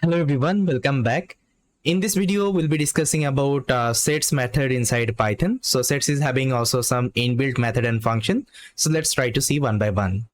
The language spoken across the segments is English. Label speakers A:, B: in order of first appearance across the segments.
A: Hello everyone, welcome back. In this video, we'll be discussing about sets method inside Python. So sets is having also some inbuilt method and function. So let's try to see one by one.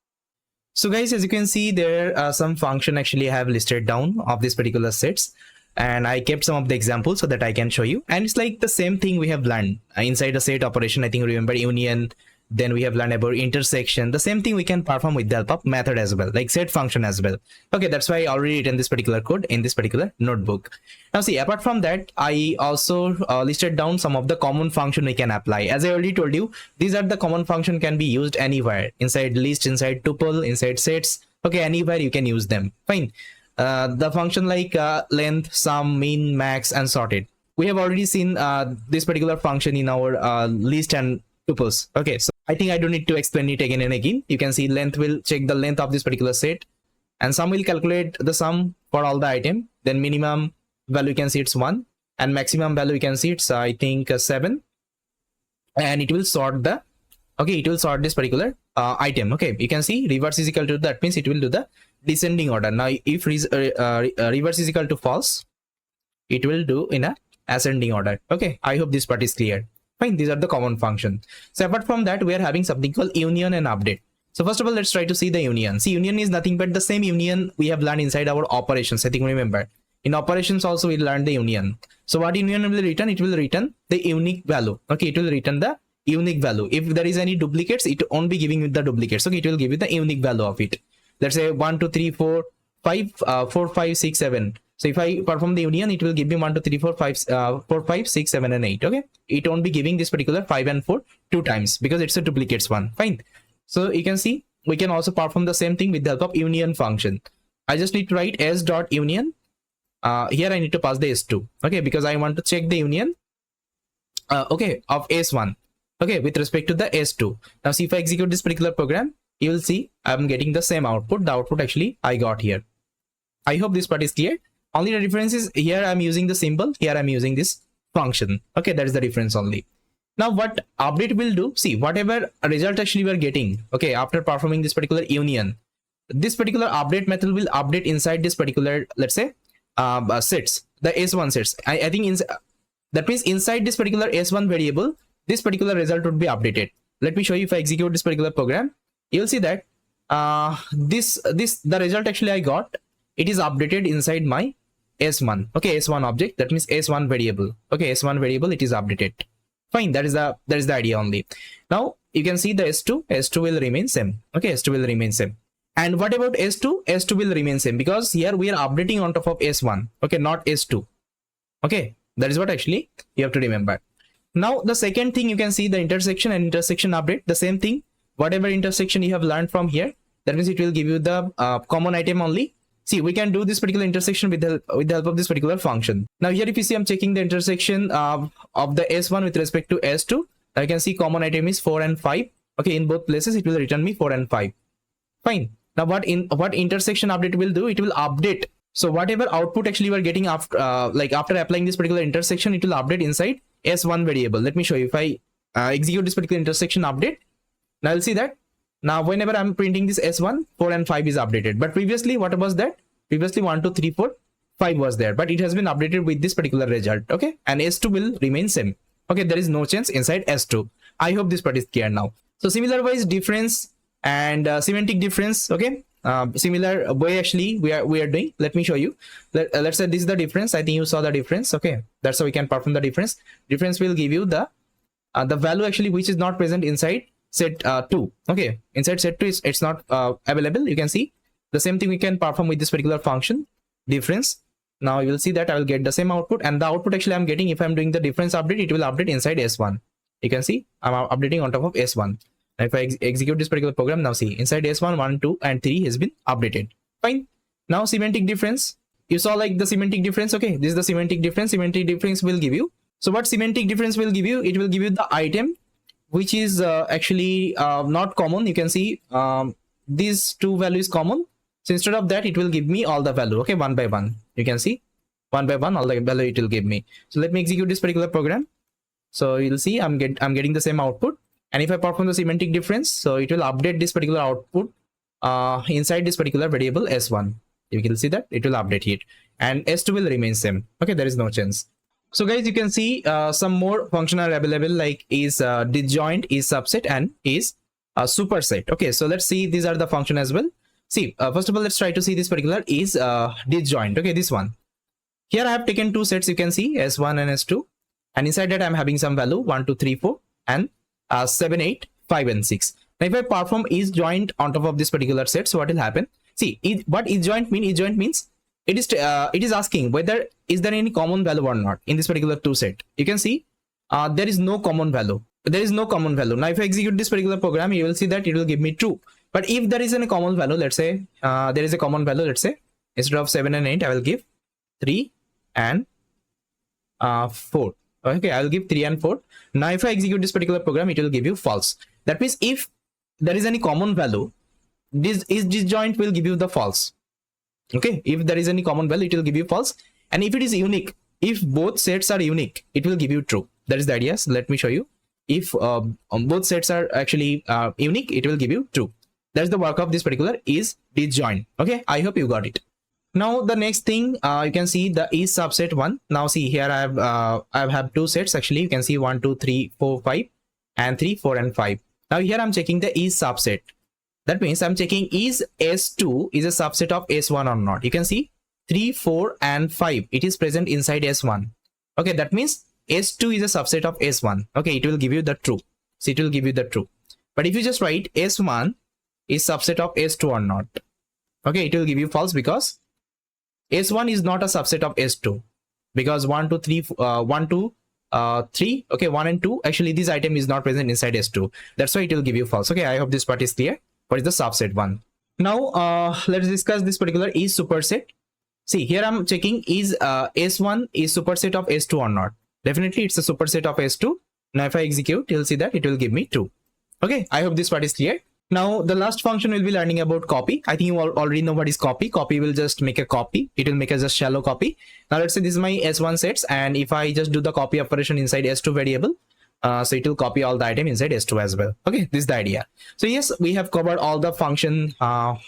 A: So guys, as you can see, there are some function actually I have listed down of this particular sets. And I kept some of the examples so that I can show you. And it's like the same thing we have learned inside a set operation. I think remember union. Then we have learned about intersection. The same thing we can perform with the help of method as well, like set function as well. Okay, that's why I already written this particular code in this particular notebook. Now see, apart from that, I also listed down some of the common function we can apply. As I already told you, these are the common function can be used anywhere, inside list, inside tuple, inside sets. Okay, anywhere you can use them. Fine. The function like length, sum, min, max, and sorted. We have already seen this particular function in our list and tuples. Okay, so I think I don't need to explain it again and again. You can see length will check the length of this particular set, and sum will calculate the sum for all the item. Then minimum value you can see it's 1, and maximum value you can see it's I think 7, and it will sort the this particular item. Okay, you can see reverse is equal to, that means it will do the descending order. Now if reverse is equal to false, it will do in a ascending order. Okay, I hope this part is clear. Fine, these are the common functions. So apart from that, we are having something called union and update. So first of all, let's try to see the union. See, union is nothing but the same union we have learned inside our operations. I think remember, in operations also we learned the union. So what union will return? It will return the unique value. Okay, it will return the unique value. If there is any duplicates, it won't be giving you the duplicates. Okay, it will give you the unique value of it. Let's say 1 2 3 4 5 4 5 6 7. So if I perform the union, it will give me 1 2 3 4 5 4 5 6 7 and 8. Okay, it won't be giving this particular 5 and 4 two times because it's a duplicates one. Fine. So you can see we can also perform the same thing with the help of union function. I just need to write s dot union. Here I need to pass the s2. Okay, because I want to check the union okay, of s1. Okay, with respect to the s2. Now see, if I execute this particular program, you will see I'm getting the same output. The output actually I got here. I hope this part is clear. Only the difference is here I'm using the symbol, here I'm using this function. Okay, that is the difference only. Now what update will do, see, whatever result actually we are getting, okay, after performing this particular union, this particular update method will update inside this particular, let's say sets, the s1 sets. I think that means inside this particular s1 variable, this particular result would be updated. Let me show you. If I execute this particular program, you'll see that the result actually I got, it is updated inside my s1. Okay, s1 object, that means s1 variable. Okay, s1 variable, it is updated. Fine, that is the idea only. Now you can see the s2 will remain same. Okay, s2 will remain same. And what about s2 will remain same, because here we are updating on top of s1. Okay, not s2. Okay, that is what actually you have to remember. Now the second thing, you can see the intersection and intersection update. The same thing, whatever intersection you have learned from here, that means it will give you the common item only. See, we can do this particular intersection with the help of this particular function. Now here, if you see, I'm checking the intersection of the s1 with respect to s2. I can see common item is 4 and 5. Okay, in both places it will return me 4 and 5. Fine. Now what intersection update will do? It will update. So whatever output actually we are getting after after applying this particular intersection, it will update inside s1 variable. Let me show you. If I execute this particular intersection update, now you'll see that now whenever I'm printing this s1, 4 and 5 is updated. But previously, what was that? Previously 1 2 3 4 5 was there, but it has been updated with this particular result. Okay, and s2 will remain same. Okay, there is no change inside s2. I hope this part is clear now. So similar wise difference and semantic difference. Okay, similar way actually we are doing. Let me show you. Let's say this is the difference. I think you saw the difference. Okay, that's how we can perform the difference. Difference will give you the value actually which is not present inside set 2. Okay, inside set 2 it's not available. You can see the same thing we can perform with this particular function difference. Now you will see that I will get the same output, and the output actually I'm getting, if I'm doing the difference update, it will update inside s1. You can see I'm updating on top of s1. Now if I execute this particular program, now see inside s1, 1 2 and 3 has been updated. Fine. Now semantic difference, you saw like the semantic difference. Okay, this is the semantic difference. Semantic difference will give you, so what semantic difference will give you? It will give you the item which is actually not common. You can see these two values common. So instead of that, it will give me all the value. Okay, one by one. You can see one by one all the value it will give me. So let me execute this particular program. So you'll see I'm getting the same output. And if I perform the semantic difference, so it will update this particular output inside this particular variable s1. You can see that it will update it. and s2 will remain same. Okay, there is no change. So guys, you can see some more function are available, like is disjoint, is subset, and is superset. Okay, so let's see, these are the function as well. See, first of all, let's try to see this particular is disjoint. Okay, this one here I have taken two sets, you can see s1 and s2, and inside that I'm having some value 1 2 3 4 and 7 8 5 and 6. Now if I perform is joint on top of this particular set, so what will happen? See, what is joint mean? Is joint means it is asking whether is there any common value or not in this particular two set. You can see there is no common value. There is no common value. Now if I execute this particular program, you will see that it will give me true. But if there is any common value, let's say there is a common value, let's say instead of 7 and 8 I will give 3 and 4. Okay, I will give 3 and 4. Now if I execute this particular program, it will give you false. That means if there is any common value, this disjoint will give you the false. Okay, if there is any common value, it will give you false. And if it is unique, if both sets are unique, it will give you true. That is the idea. So let me show you. If both sets are actually unique, it will give you true. That's the work of this particular is disjoint. Okay, I hope you got it. Now the next thing, you can see the is subset one. Now see here I have two sets actually. You can see 1 2 3 4 5 and 3 4 and 5. Now here I'm checking the is subset. That means I'm checking is s2 is a subset of s1 or not. You can see 3 4 and 5, it is present inside s1. Okay, that means s2 is a subset of s1. Okay, it will give you the true. So it will give you the true. But if you just write s1 is subset of s2 or not, okay, it will give you false, because s1 is not a subset of s2, because 1 2 3 1 2 3, okay, 1 and 2, actually this item is not present inside s2. That's why it will give you false. Okay, I hope this part is clear. What is the subset one? Now let's discuss this particular is superset. See, here I'm checking is s1 is superset of s2 or not. Definitely it's a superset of s2. Now if I execute, you'll see that it will give me true. Okay, I hope this part is clear. Now the last function we'll be learning about copy. I think you already know what is copy. Copy will just make a copy. It will make a just shallow copy. Now let's say this is my s1 sets, and if I just do the copy operation inside s2 variable, so it will copy all the item inside s2 as well. Okay, this is the idea. So yes, we have covered all the function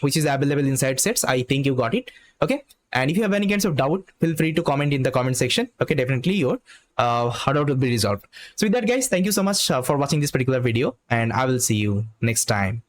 A: which is available inside sets. I think you got it. Okay, and if you have any kinds of doubt, feel free to comment in the comment section. Okay, definitely your doubt will be resolved. So with that guys, thank you so much for watching this particular video, and I will see you next time.